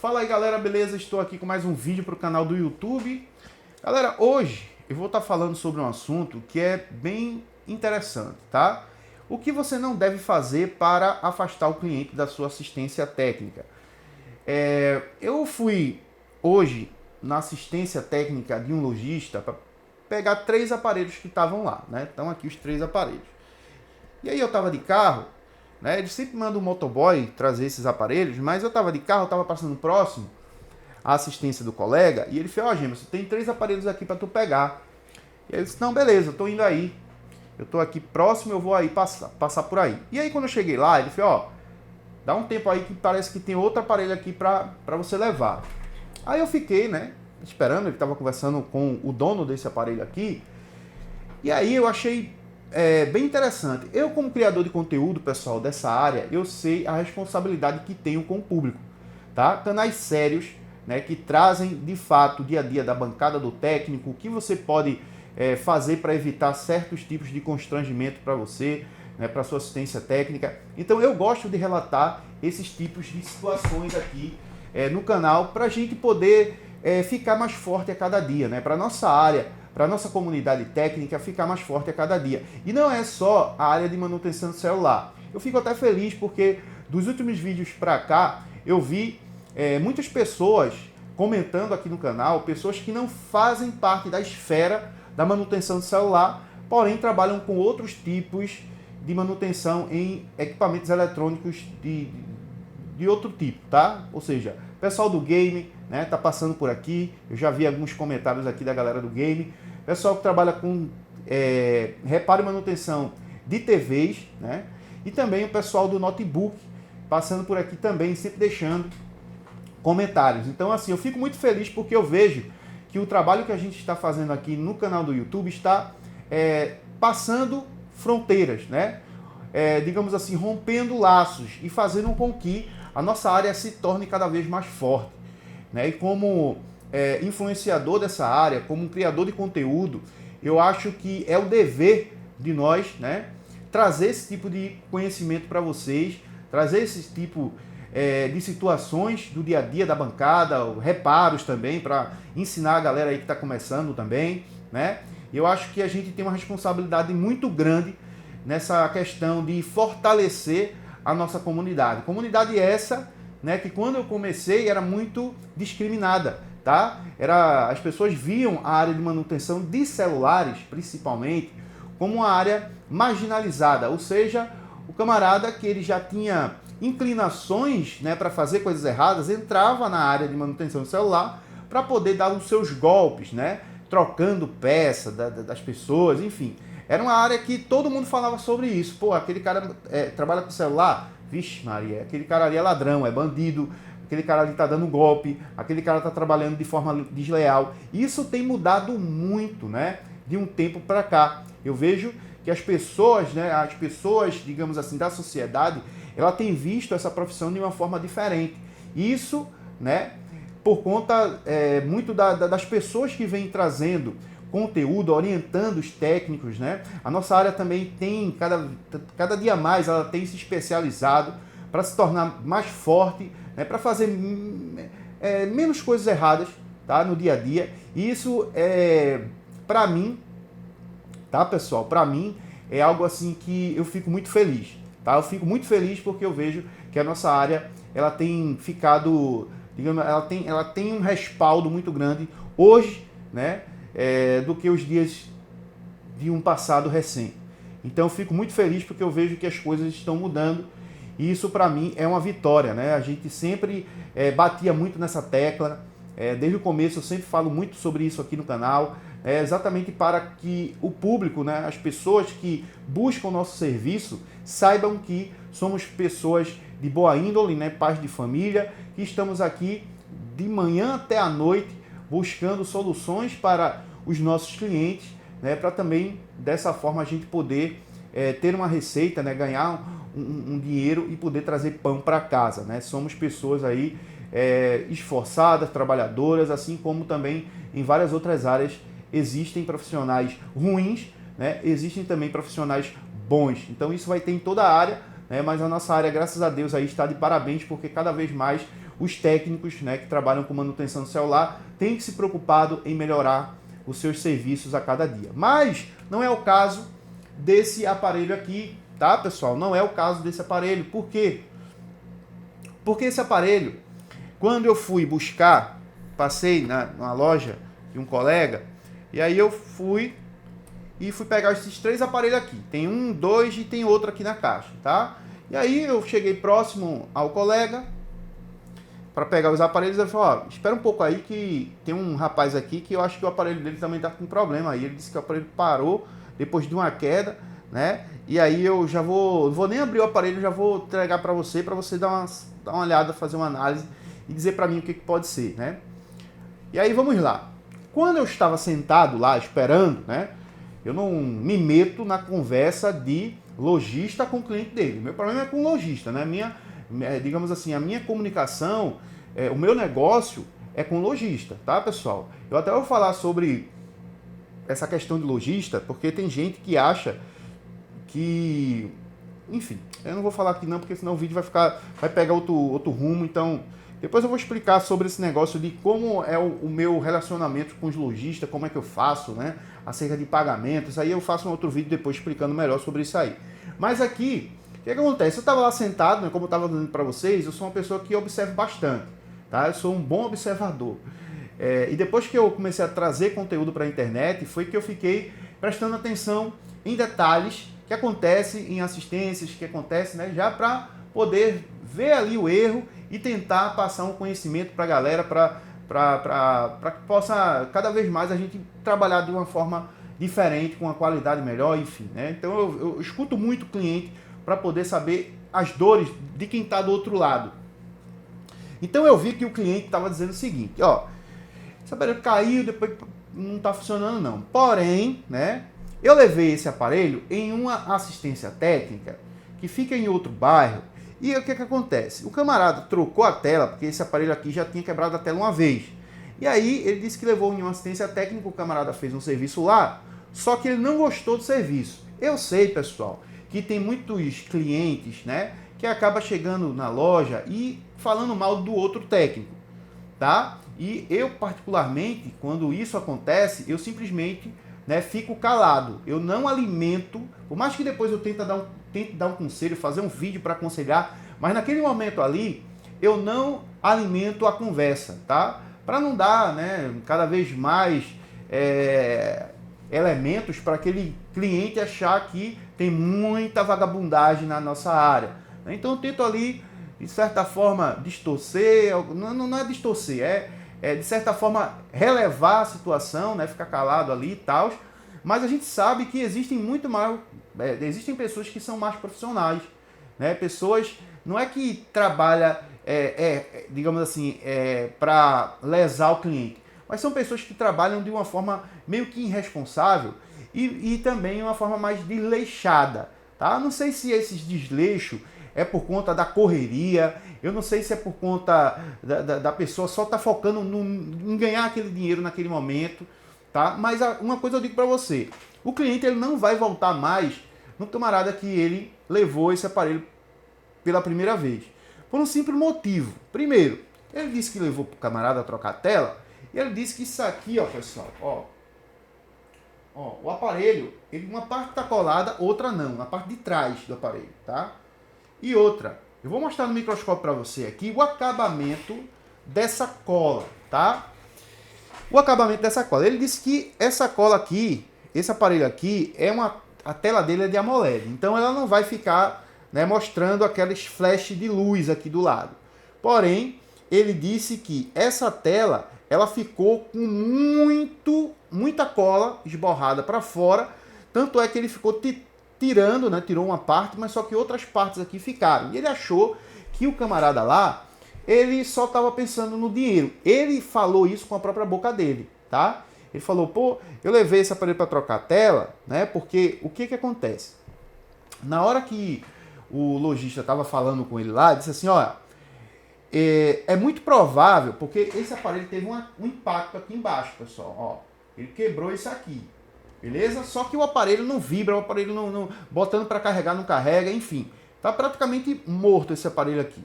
Fala aí galera, beleza? Estou aqui com mais um vídeo para o canal do YouTube. Galera, hoje eu vou estar falando sobre um assunto que é bem interessante, tá? O que você não deve fazer para afastar o cliente da sua assistência técnica. Eu fui hoje na assistência técnica de um lojista para pegar 3 aparelhos que estavam lá, né? Estão aqui os 3 aparelhos. E aí eu estava de carro, né? Ele sempre manda um motoboy trazer esses aparelhos, mas eu estava de carro, estava passando próximo à assistência do colega, e ele falou, ó, Gemerson, tem 3 aparelhos aqui para tu pegar. E aí eu disse, não, beleza, eu tô indo aí. Eu tô aqui próximo, eu vou aí passar por aí. E aí quando eu cheguei lá, ele falou, ó, dá um tempo aí que parece que tem outro aparelho aqui para você levar. Aí eu fiquei, né, esperando, ele estava conversando com o dono desse aparelho aqui, e aí eu achei bem interessante. Eu, como criador de conteúdo, pessoal, dessa área, eu sei a responsabilidade que tenho com o público, tá? Canais sérios, né, que trazem, de fato, o dia a dia da bancada do técnico, o que você pode fazer para evitar certos tipos de constrangimento para você, né, para sua assistência técnica. Então, eu gosto de relatar esses tipos de situações aqui no canal, para a gente poder ficar mais forte a cada dia, né? Para a nossa área, para a nossa comunidade técnica ficar mais forte a cada dia. E não é só a área de manutenção do celular. Eu fico até feliz porque dos últimos vídeos para cá, eu vi muitas pessoas comentando aqui no canal, pessoas que não fazem parte da esfera da manutenção do celular, porém trabalham com outros tipos de manutenção em equipamentos eletrônicos de outro tipo, tá? Ou seja, pessoal do game, né, tá passando por aqui, eu já vi alguns comentários aqui da galera do game, pessoal que trabalha com reparo e manutenção de TVs, né, e também o pessoal do notebook passando por aqui também, sempre deixando comentários. Então, assim, eu fico muito feliz porque eu vejo que o trabalho que a gente está fazendo aqui no canal do YouTube está passando fronteiras, né? Digamos assim, rompendo laços e fazendo com que a nossa área se torne cada vez mais forte, né? E como influenciador dessa área, como um criador de conteúdo, eu acho que é o dever de nós, né, trazer esse tipo de conhecimento para vocês, trazer esse tipo de situações do dia a dia da bancada, reparos também, para ensinar a galera aí que está começando também, né? Eu acho que a gente tem uma responsabilidade muito grande nessa questão de fortalecer a nossa comunidade. Comunidade essa, né, que quando eu comecei era muito discriminada, tá? As pessoas viam a área de manutenção de celulares, principalmente, como uma área marginalizada, ou seja, o camarada que ele já tinha inclinações, né, para fazer coisas erradas, entrava na área de manutenção do celular para poder dar os seus golpes, né, trocando peça das pessoas, enfim. Era uma área que todo mundo falava sobre isso. Pô, aquele cara trabalha com celular? Vixe Maria, aquele cara ali é ladrão, é bandido, aquele cara ali tá dando golpe, aquele cara tá trabalhando de forma desleal. Isso tem mudado muito, né, de um tempo para cá. Eu vejo que as pessoas, né, digamos assim, da sociedade, ela tem visto essa profissão de uma forma diferente. Isso, né, por conta muito das pessoas que vêm trazendo conteúdo, orientando os técnicos, né? A nossa área também tem, cada dia mais, ela tem se especializado para se tornar mais forte, né? Para fazer menos coisas erradas, tá? No dia a dia. E isso, para mim, tá, pessoal? Para mim, é algo assim que eu fico muito feliz, tá? Eu fico muito feliz porque eu vejo que a nossa área, ela tem ficado, digamos, ela tem um respaldo muito grande hoje, né? Do que os dias de um passado recente. Então eu fico muito feliz porque eu vejo que as coisas estão mudando e isso para mim é uma vitória, né? A gente sempre batia muito nessa tecla, desde o começo eu sempre falo muito sobre isso aqui no canal, exatamente para que o público, né, as pessoas que buscam o nosso serviço saibam que somos pessoas de boa índole, né, pais de família, que estamos aqui de manhã até a noite buscando soluções para os nossos clientes, né, para também, dessa forma, a gente poder ter uma receita, né, ganhar um dinheiro e poder trazer pão para casa, né? Somos pessoas aí esforçadas, trabalhadoras, assim como também em várias outras áreas existem profissionais ruins, né? Existem também profissionais bons. Então isso vai ter em toda a área, né? Mas a nossa área, graças a Deus, aí está de parabéns, porque cada vez mais os técnicos, né, que trabalham com manutenção do celular têm que se preocupado em melhorar os seus serviços a cada dia. Mas não é o caso desse aparelho aqui, tá, pessoal? Não é o caso desse aparelho. Por quê? Porque esse aparelho, quando eu fui buscar, passei numa loja de um colega, e aí eu fui pegar esses 3 aparelhos aqui. Tem um, 2 e tem outro aqui na caixa, tá? E aí eu cheguei próximo ao colega para pegar os aparelhos. Ele falou, ó, espera um pouco aí que tem um rapaz aqui que eu acho que o aparelho dele também tá com problema aí. Ele disse que o aparelho parou depois de uma queda, né? E aí eu já vou nem abrir o aparelho, já vou entregar para você dar uma olhada, fazer uma análise e dizer para mim o que pode ser, né? E aí vamos lá. Quando eu estava sentado lá esperando, né? Eu não me meto na conversa de lojista com o cliente dele. Meu problema é com o lojista, né? Digamos assim, a minha comunicação, o meu negócio é com o lojista, tá, pessoal? Eu até vou falar sobre essa questão de lojista, porque tem gente que acha que... Enfim, eu não vou falar aqui não, porque senão o vídeo vai pegar outro rumo, então... Depois eu vou explicar sobre esse negócio de como é o meu relacionamento com os lojistas, como é que eu faço, né? Acerca de pagamentos. Aí eu faço um outro vídeo depois explicando melhor sobre isso aí. Mas aqui, o que acontece? Eu estava lá sentado, né? Como eu estava dizendo para vocês, eu sou uma pessoa que observa bastante, tá? Eu sou um bom observador. E depois que eu comecei a trazer conteúdo para a internet, foi que eu fiquei prestando atenção em detalhes que acontecem em assistências, que acontecem, né? Já para poder ver ali o erro e tentar passar um conhecimento para a galera, para que possa cada vez mais a gente trabalhar de uma forma diferente, com uma qualidade melhor, enfim, né? Então eu escuto muito o cliente para poder saber as dores de quem está do outro lado. Então eu vi que o cliente estava dizendo o seguinte, ó, esse aparelho caiu, depois não está funcionando não. Porém, né, eu levei esse aparelho em uma assistência técnica que fica em outro bairro. E o que acontece? O camarada trocou a tela, porque esse aparelho aqui já tinha quebrado a tela uma vez. E aí ele disse que levou em uma assistência técnica, o camarada fez um serviço lá, só que ele não gostou do serviço. Eu sei, pessoal, que tem muitos clientes, né, que acaba chegando na loja e falando mal do outro técnico, tá? E eu, particularmente, quando isso acontece, eu simplesmente, né, fico calado. Eu não alimento, por mais que depois eu tente dar um conselho, fazer um vídeo para aconselhar, mas naquele momento ali, eu não alimento a conversa, tá? Para não dar, né, cada vez mais elementos para aquele cliente achar que tem muita vagabundagem na nossa área. Então eu tento ali, de certa forma, distorcer, não é distorcer, de certa forma relevar a situação, né, ficar calado ali e tal, mas a gente sabe que existem existem pessoas que são mais profissionais, né, pessoas, não é que trabalha, digamos assim, para lesar o cliente, mas são pessoas que trabalham de uma forma meio que irresponsável e também uma forma mais desleixada, tá? Não sei se esses desleixos é por conta da correria, eu não sei se é por conta da pessoa só tá focando em ganhar aquele dinheiro naquele momento, tá? Mas uma coisa eu digo para você, o cliente ele não vai voltar mais no camarada que ele levou esse aparelho pela primeira vez, por um simples motivo. Primeiro, ele disse que levou pro camarada trocar a tela, e ele disse que isso aqui, ó, pessoal, ó, o aparelho, uma parte tá colada, outra não, na parte de trás do aparelho, tá? E outra, eu vou mostrar no microscópio para você aqui o acabamento dessa cola, tá? O acabamento dessa cola. Ele disse que essa cola aqui, esse aparelho aqui, a tela dele é de AMOLED. Então ela não vai ficar, né, mostrando aqueles flash de luz aqui do lado. Porém, ele disse que essa tela, ela ficou com muita cola esborrada para fora. Tanto é que ele ficou tirando, né, tirou uma parte, mas só que outras partes aqui ficaram. E ele achou que o camarada lá, ele só estava pensando no dinheiro. Ele falou isso com a própria boca dele, tá? Ele falou, pô, eu levei esse aparelho para trocar a tela, né? Porque o que acontece? Na hora que o lojista estava falando com ele lá, disse assim, olha, é muito provável, porque esse aparelho teve um impacto aqui embaixo, pessoal, ó. Ele quebrou isso aqui. Beleza? Só que o aparelho não vibra, o aparelho não botando para carregar não carrega, enfim. Tá praticamente morto esse aparelho aqui.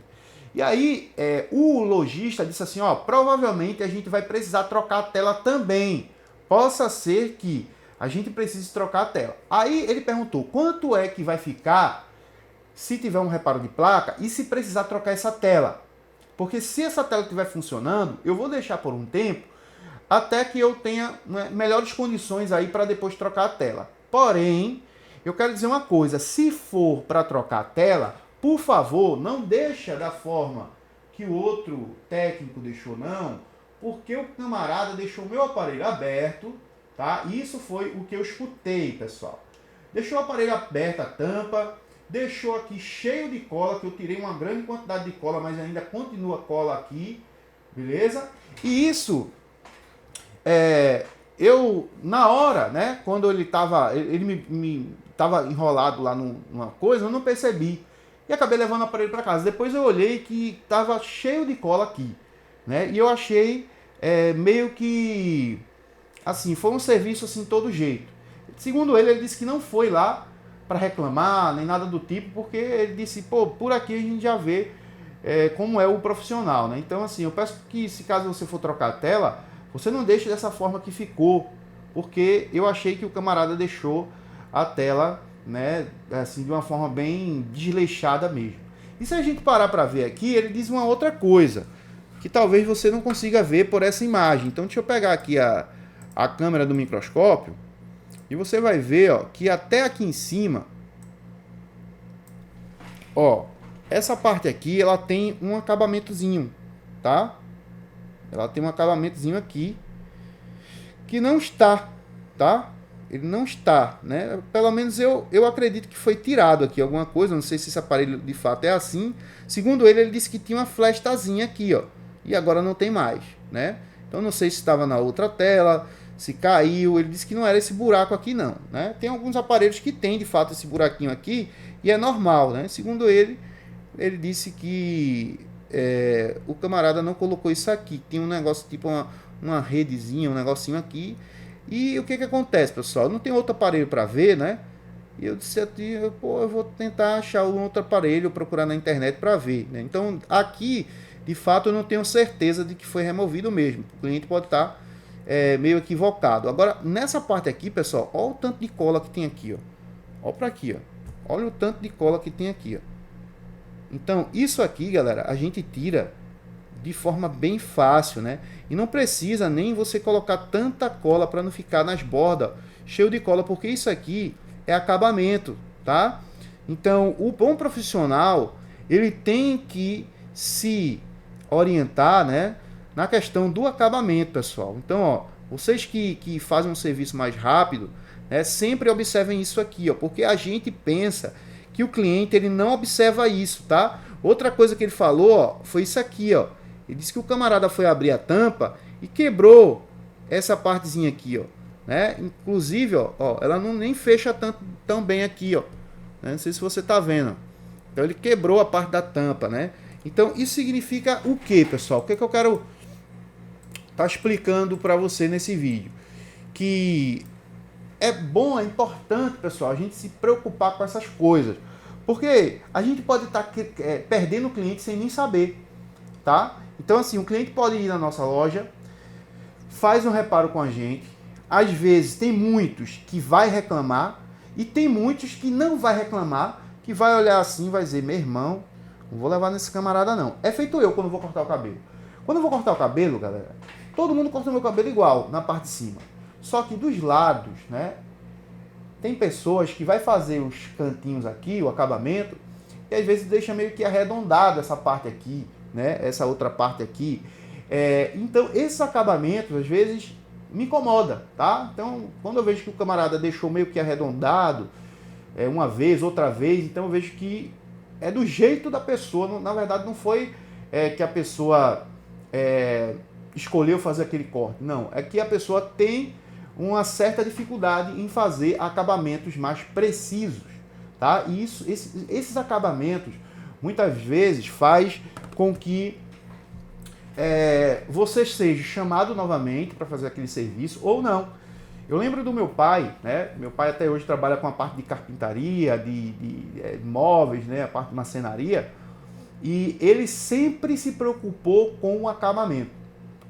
E aí o lojista disse assim, ó, provavelmente a gente vai precisar trocar a tela também. Possa ser que a gente precise trocar a tela. Aí ele perguntou, quanto é que vai ficar se tiver um reparo de placa e se precisar trocar essa tela? Porque se essa tela estiver funcionando, eu vou deixar por um tempo até que eu tenha melhores condições aí para depois trocar a tela. Porém, eu quero dizer uma coisa, se for para trocar a tela, por favor, não deixa da forma que o outro técnico deixou, não, porque o camarada deixou o meu aparelho aberto, tá? Isso foi o que eu escutei, pessoal. Deixou o aparelho aberto, a tampa, deixou aqui cheio de cola, que eu tirei uma grande quantidade de cola, mas ainda continua cola aqui, beleza? E isso, eu, na hora, né, quando ele me tava enrolado lá numa coisa, eu não percebi. E acabei levando o aparelho para casa. Depois eu olhei que tava cheio de cola aqui, né? E eu achei meio que, assim, foi um serviço assim, todo jeito. Segundo ele disse que não foi lá para reclamar, nem nada do tipo, porque ele disse, pô, por aqui a gente já vê como é o profissional, né? Então, assim, eu peço que, se caso você for trocar a tela, você não deixe dessa forma que ficou, porque eu achei que o camarada deixou a tela, né, assim, de uma forma bem desleixada mesmo. E se a gente parar para ver aqui, ele diz uma outra coisa, que talvez você não consiga ver por essa imagem. Então, deixa eu pegar aqui a câmera do microscópio, e você vai ver, ó, que até aqui em cima, ó, essa parte aqui, ela tem um acabamentozinho, tá? Ela tem um acabamentozinho aqui, que não está, tá? Ele não está, né? Pelo menos eu acredito que foi tirado aqui alguma coisa, não sei se esse aparelho de fato é assim. Segundo ele disse que tinha uma flechtazinha aqui, ó, e agora não tem mais, né? Então não sei se estava na outra tela, se caiu. Ele disse que não era esse buraco aqui não, né? Tem alguns aparelhos que tem de fato esse buraquinho aqui e é normal, né? Segundo ele disse que o camarada não colocou isso aqui, tinha um negócio tipo uma redezinha, um negocinho aqui. E o que acontece, pessoal? Não tem outro aparelho para ver, né? E eu disse assim, pô, eu vou tentar achar um outro aparelho, procurar na internet para ver, né? Então, aqui, de fato, eu não tenho certeza de que foi removido mesmo. O cliente pode estar meio equivocado. Agora, nessa parte aqui, pessoal, olha o tanto de cola que tem aqui, ó. Olha para aqui, ó. Olha o tanto de cola que tem aqui, ó. Então, isso aqui, galera, a gente tira de forma bem fácil, né? E não precisa nem você colocar tanta cola para não ficar nas bordas cheio de cola, porque isso aqui é acabamento, tá? Então, o bom profissional, ele tem que se orientar, né, na questão do acabamento, pessoal. Então, ó, vocês que fazem um serviço mais rápido, né, sempre observem isso aqui, ó, porque a gente pensa que o cliente ele não observa isso, tá? Outra coisa que ele falou, ó, foi isso aqui, ó. Ele disse que o camarada foi abrir a tampa e quebrou essa partezinha aqui, ó, né? Inclusive, ó, ela não nem fecha tão bem aqui, ó. Né? Não sei se você tá vendo. Então ele quebrou a parte da tampa, né? Então isso significa o que, pessoal? O que eu quero tá explicando para você nesse vídeo? Que é bom, é importante, pessoal, a gente se preocupar com essas coisas. Porque a gente pode estar perdendo o cliente sem nem saber, tá? Então, assim, o cliente pode ir na nossa loja, faz um reparo com a gente. Às vezes, tem muitos que vai reclamar e tem muitos que não vai reclamar, que vai olhar assim e vai dizer, meu irmão, não vou levar nesse camarada não. É feito eu quando vou cortar o cabelo. Quando eu vou cortar o cabelo, galera, todo mundo corta o meu cabelo igual, na parte de cima. Só que dos lados, né, tem pessoas que vai fazer os cantinhos aqui, o acabamento, e às vezes deixa meio que arredondado essa parte aqui, né, essa outra parte aqui. Então, esses acabamentos, às vezes, me incomoda, tá? Então, quando eu vejo que o camarada deixou meio que arredondado, uma vez, outra vez, então eu vejo que é do jeito da pessoa, na verdade não foi que a pessoa escolheu fazer aquele corte, não, é que a pessoa tem uma certa dificuldade em fazer acabamentos mais precisos, tá? E esses acabamentos muitas vezes faz com que você seja chamado novamente para fazer aquele serviço ou não. Eu lembro do meu pai, né? Meu pai até hoje trabalha com a parte de carpintaria, de móveis, né? A parte de marcenaria. e ele sempre se preocupou com o acabamento,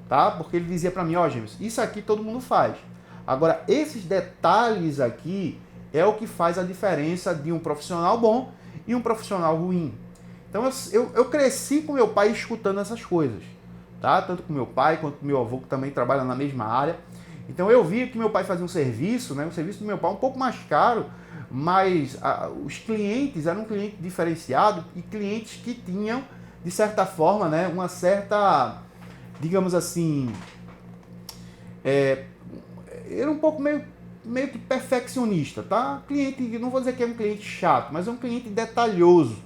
tá? Porque ele dizia para mim, ó, James, isso aqui todo mundo faz. Agora, esses detalhes aqui é o que faz a diferença de um profissional bom e um profissional ruim. Então, eu cresci com meu pai escutando essas coisas, tá? Tanto com meu pai quanto com meu avô, que também trabalha na mesma área. Então, eu via que meu pai fazia um serviço, né? O serviço do meu pai um pouco mais caro, mas os clientes eram um cliente diferenciado e clientes que tinham, de certa forma, né, uma certa, digamos assim, era um pouco meio que perfeccionista, tá? Cliente, não vou dizer que é um cliente chato, mas é um cliente detalhoso.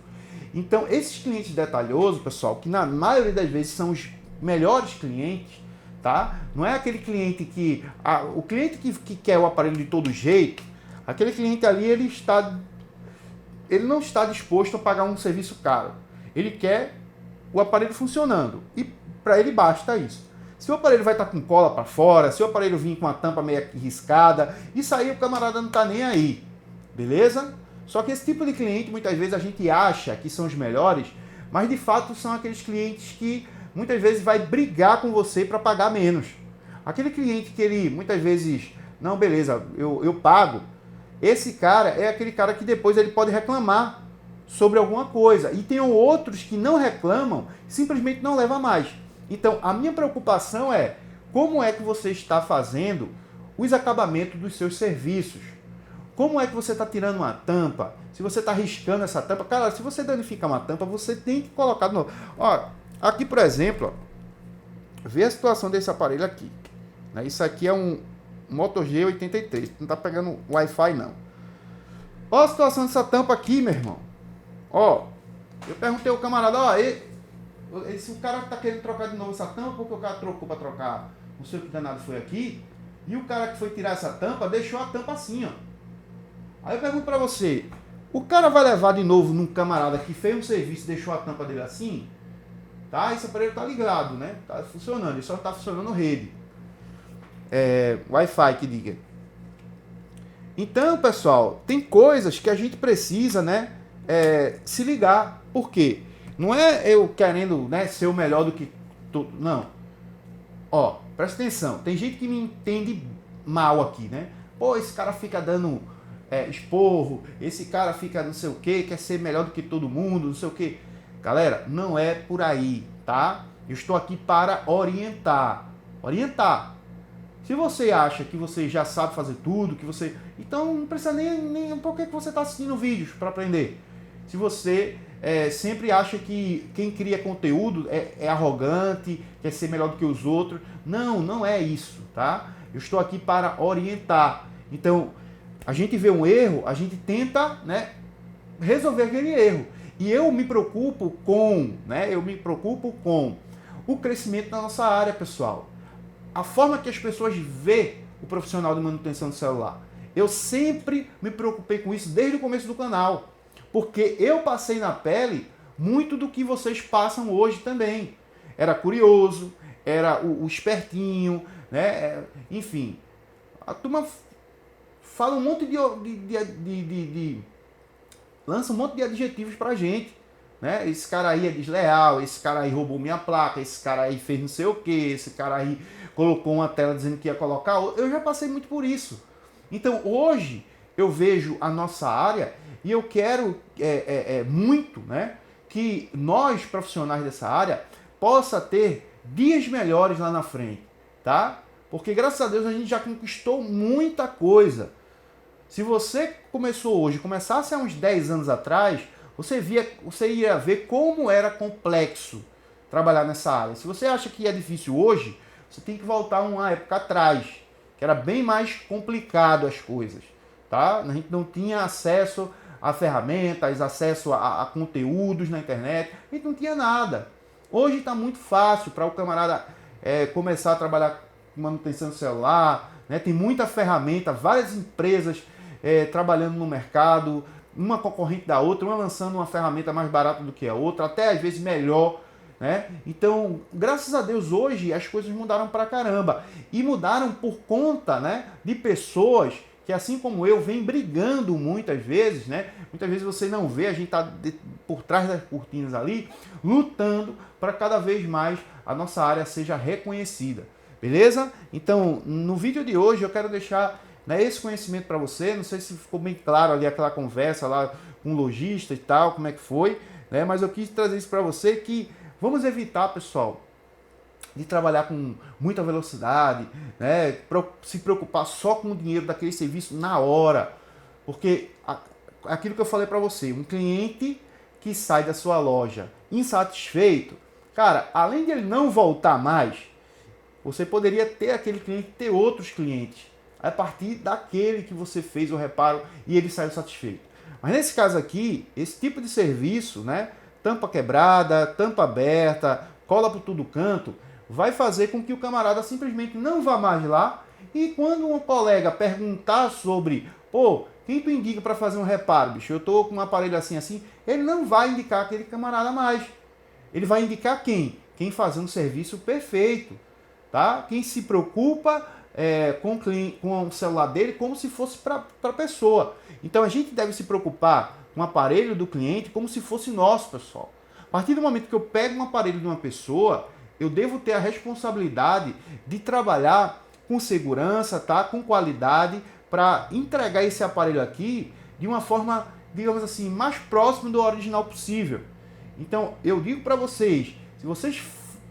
Então, esses clientes detalhosos, pessoal, que na maioria das vezes são os melhores clientes, tá? Não é aquele cliente que... o cliente que quer o aparelho de todo jeito, aquele cliente ali, ele não está disposto a pagar um serviço caro. Ele quer o aparelho funcionando e para ele basta isso. Se o aparelho vai estar com cola para fora, se o aparelho vir com a tampa meio riscada, isso aí o camarada não está nem aí, beleza? Só que esse tipo de cliente, muitas vezes a gente acha que são os melhores, mas de fato são aqueles clientes que muitas vezes vai brigar com você para pagar menos. Aquele cliente que ele muitas vezes, não, beleza, eu pago. Esse cara é aquele cara que depois ele pode reclamar sobre alguma coisa. E tem outros que não reclamam, simplesmente não levam mais. Então, a minha preocupação é como é que você está fazendo os acabamentos dos seus serviços. Como é que você está tirando uma tampa? Se você está riscando essa tampa, cara, se você danificar uma tampa, você tem que colocar de novo. Ó, aqui, por exemplo, ó, vê a situação desse aparelho aqui. Isso aqui é um Moto G83, não está pegando Wi-Fi não. Ó a situação dessa tampa aqui, meu irmão. Ó, eu perguntei ao camarada, ó, se o cara está querendo trocar de novo essa tampa, porque o cara trocou para trocar, não sei o que danado foi aqui, e o cara que foi tirar essa tampa, deixou a tampa assim, ó. Aí eu pergunto para você, o cara vai levar de novo num camarada que fez um serviço e deixou a tampa dele assim? Tá? Esse aparelho tá ligado, né? Tá funcionando, ele só tá funcionando rede. Wi-Fi que diga. Então, pessoal, tem coisas que a gente precisa, né, se ligar. Por quê? Não é eu querendo, né, ser o melhor do que tudo. Não. Ó, presta atenção. Tem gente que me entende mal aqui, né? Pô, esse cara fica dando esporro, esse cara fica não sei o que, quer ser melhor do que todo mundo, não sei o que. Galera, não é por aí, tá? Eu estou aqui para orientar. Orientar. Se você acha que você já sabe fazer tudo, que você... Então não precisa nem por que você está assistindo vídeos para aprender. Se você sempre acha que quem cria conteúdo é arrogante, quer ser melhor do que os outros. Não, não é isso, tá? Eu estou aqui para orientar. Então, a gente vê um erro, a gente tenta, né, resolver aquele erro. E eu me preocupo com, né, o crescimento da nossa área, pessoal. A forma que as pessoas vê o profissional de manutenção do celular. Eu sempre me preocupei com isso desde o começo do canal. Porque eu passei na pele muito do que vocês passam hoje também. Era curioso, era o espertinho, né? Enfim. A turma fala um monte lança um monte de adjetivos pra gente, né? Esse cara aí é desleal, esse cara aí roubou minha placa, esse cara aí fez não sei o que, esse cara aí colocou uma tela dizendo que ia colocar. Eu já passei muito por isso. Então hoje eu vejo a nossa área e eu quero muito, né, que nós profissionais dessa área possa ter dias melhores lá na frente, tá? Porque graças a Deus a gente já conquistou muita coisa. Se você começou hoje, começasse há uns 10 anos atrás, você ia ver como era complexo trabalhar nessa área. Se você acha que é difícil hoje, você tem que voltar uma época atrás, que era bem mais complicado as coisas, tá? A gente não tinha acesso a ferramentas, acesso a conteúdos na internet, a gente não tinha nada. Hoje está muito fácil para o camarada começar a trabalhar com manutenção do celular, né? Tem muita ferramenta, várias empresas trabalhando no mercado, uma concorrente da outra, uma lançando uma ferramenta mais barata do que a outra, até às vezes melhor, né? Então, graças a Deus, hoje as coisas mudaram pra caramba. E mudaram por conta, né, de pessoas que assim como eu, vem brigando muitas vezes, né? Muitas vezes você não vê, a gente está por trás das cortinas ali, lutando para cada vez mais a nossa área seja reconhecida, beleza? Então, no vídeo de hoje eu quero deixar, né, esse conhecimento para você. Não sei se ficou bem claro ali aquela conversa lá com o lojista e tal, como é que foi, né? Mas eu quis trazer isso para você, que vamos evitar, pessoal, de trabalhar com muita velocidade, né? Se preocupar só com o dinheiro daquele serviço na hora, porque aquilo que eu falei para você, um cliente que sai da sua loja insatisfeito, cara, além de ele não voltar mais, você poderia ter aquele cliente, ter outros clientes, a partir daquele que você fez o reparo e ele saiu satisfeito. Mas nesse caso aqui, esse tipo de serviço, né? Tampa quebrada, tampa aberta, cola por todo canto, vai fazer com que o camarada simplesmente não vá mais lá. E quando um colega perguntar sobre, pô, quem tu indica para fazer um reparo, bicho? Eu tô com um aparelho assim, ele não vai indicar aquele camarada mais. Ele vai indicar quem? Quem fazer um serviço perfeito, tá? Quem se preocupa com o celular dele como se fosse para a pessoa. Então a gente deve se preocupar com o aparelho do cliente como se fosse nosso, pessoal. A partir do momento que eu pego um aparelho de uma pessoa, eu devo ter a responsabilidade de trabalhar com segurança, tá? Com qualidade, para entregar esse aparelho aqui de uma forma, digamos assim, mais próxima do original possível. Então, eu digo para vocês, se vocês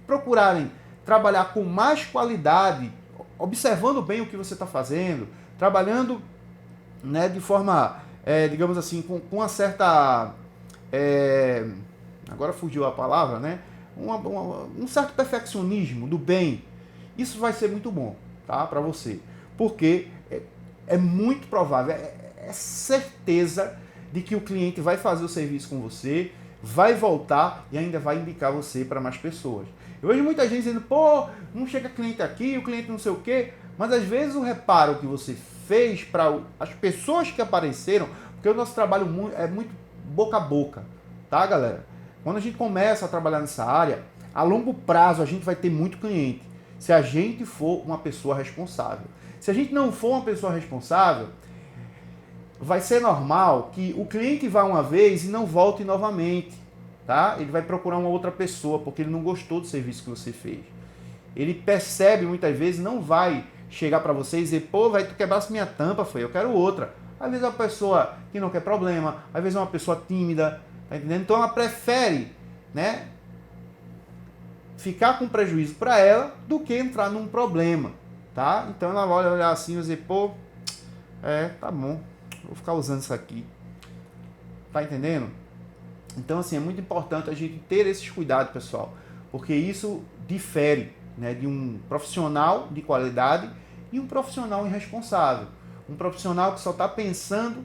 procurarem trabalhar com mais qualidade, observando bem o que você está fazendo, trabalhando, né, de forma, digamos assim, com uma certa... agora fugiu a palavra, né? Um certo perfeccionismo do bem, isso vai ser muito bom, tá, para você, porque é muito provável, é certeza de que o cliente vai fazer o serviço com você, vai voltar e ainda vai indicar você para mais pessoas. Eu vejo muita gente dizendo, pô, não chega cliente aqui, o cliente não sei o quê, mas às vezes o reparo que você fez para as pessoas que apareceram, porque o nosso trabalho é muito boca a boca, tá, galera? Quando a gente começa a trabalhar nessa área, a longo prazo a gente vai ter muito cliente, se a gente for uma pessoa responsável. Se a gente não for uma pessoa responsável, vai ser normal que o cliente vá uma vez e não volte novamente, tá? Ele vai procurar uma outra pessoa porque ele não gostou do serviço que você fez. Ele percebe muitas vezes, não vai chegar para você e dizer, pô, vai, tu quebrasse minha tampa, foi, eu quero outra. Às vezes é uma pessoa que não quer problema, às vezes é uma pessoa tímida, tá entendendo? Então ela prefere, né, ficar com prejuízo para ela do que entrar num problema, tá? Então ela vai olhar assim e dizer, pô, tá bom, vou ficar usando isso aqui, tá entendendo? Então assim, é muito importante a gente ter esses cuidados, pessoal, porque isso difere, né, de um profissional de qualidade e um profissional irresponsável, um profissional que só está pensando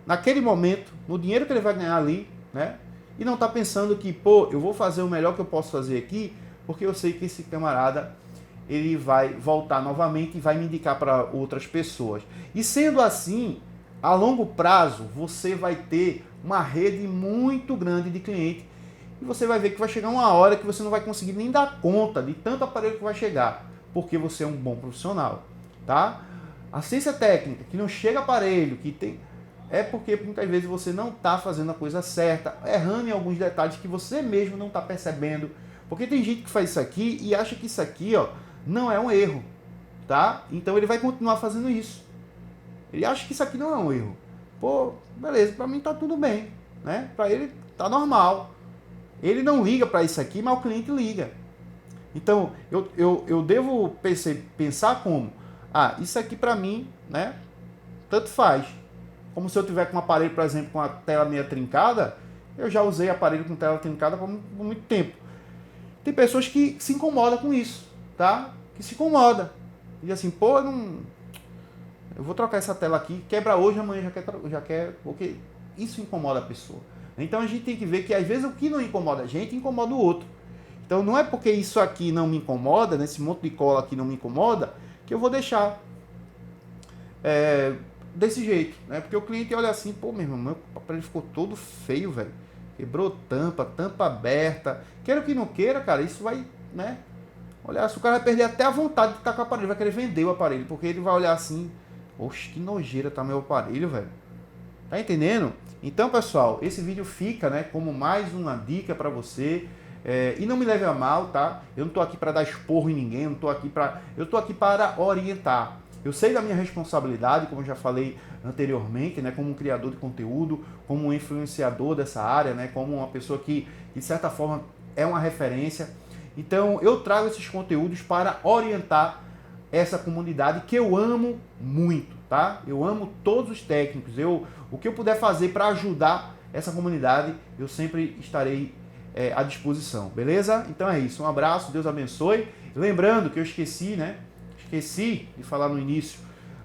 naquele momento, no dinheiro que ele vai ganhar ali, né, e não está pensando que, pô, eu vou fazer o melhor que eu posso fazer aqui, porque eu sei que esse camarada, ele vai voltar novamente e vai me indicar para outras pessoas. E sendo assim, a longo prazo, você vai ter uma rede muito grande de clientes e você vai ver que vai chegar uma hora que você não vai conseguir nem dar conta de tanto aparelho que vai chegar, porque você é um bom profissional, tá? Assistência técnica, que não chega aparelho, que tem... é porque muitas vezes você não está fazendo a coisa certa, errando em alguns detalhes que você mesmo não está percebendo. Porque tem gente que faz isso aqui e acha que isso aqui, ó, não é um erro, tá? Então ele vai continuar fazendo isso. Ele acha que isso aqui não é um erro. Pô, beleza, pra mim tá tudo bem, né? Pra ele tá normal. Ele não liga para isso aqui, mas o cliente liga. Então, eu devo pensar como, isso aqui para mim, né, tanto faz. Como se eu tiver com um aparelho, por exemplo, com a tela meia trincada, eu já usei aparelho com tela trincada por muito tempo. Tem pessoas que se incomodam com isso, tá? Que se incomoda. E assim, pô, eu vou trocar essa tela aqui, quebra hoje, amanhã já quer, porque isso incomoda a pessoa. Então a gente tem que ver que às vezes o que não incomoda a gente, incomoda o outro. Então não é porque isso aqui não me incomoda, nesse monte de cola aqui não me incomoda, que eu vou deixar desse jeito, né? Porque o cliente olha assim, pô, meu irmão, meu aparelho ficou todo feio, velho. Quebrou tampa aberta. Queira que não queira, cara, isso vai, né? Olha, o cara vai perder até a vontade de estar com o aparelho, vai querer vender o aparelho, porque ele vai olhar assim, Oxe, que nojeira tá meu aparelho, velho. Tá entendendo? Então, pessoal, esse vídeo fica, né, como mais uma dica para você. E não me leve a mal, tá? Eu não tô aqui para dar esporro em ninguém, eu tô aqui para orientar. Eu sei da minha responsabilidade, como eu já falei anteriormente, né, como um criador de conteúdo, como um influenciador dessa área, né, como uma pessoa que, de certa forma, é uma referência. Então, eu trago esses conteúdos para orientar essa comunidade que eu amo muito, tá? Eu amo todos os técnicos. O que eu puder fazer para ajudar essa comunidade, eu sempre estarei à disposição, beleza? Então é isso, um abraço, Deus abençoe. Lembrando que eu esqueci, né? Esqueci de falar no início.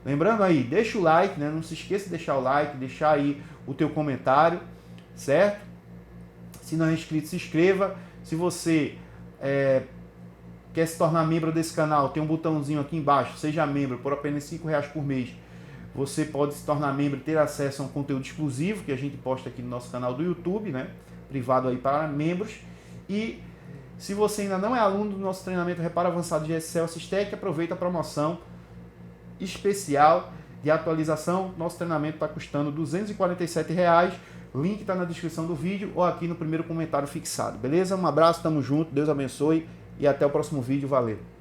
Lembrando aí, deixa o like, né? Não se esqueça de deixar o like, deixar aí o teu comentário, certo? Se não é inscrito, se inscreva. Se você quer se tornar membro desse canal, tem um botãozinho aqui embaixo, seja membro, por apenas R$5 por mês. Você pode se tornar membro e ter acesso a um conteúdo exclusivo que a gente posta aqui no nosso canal do YouTube, né? Privado aí para membros. E se você ainda não é aluno do nosso treinamento Reparo Avançado de Excel Systec, aproveita a promoção especial de atualização. Nosso treinamento está custando R$247. Link está na descrição do vídeo ou aqui no primeiro comentário fixado. Beleza? Um abraço, tamo junto, Deus abençoe e até o próximo vídeo. Valeu!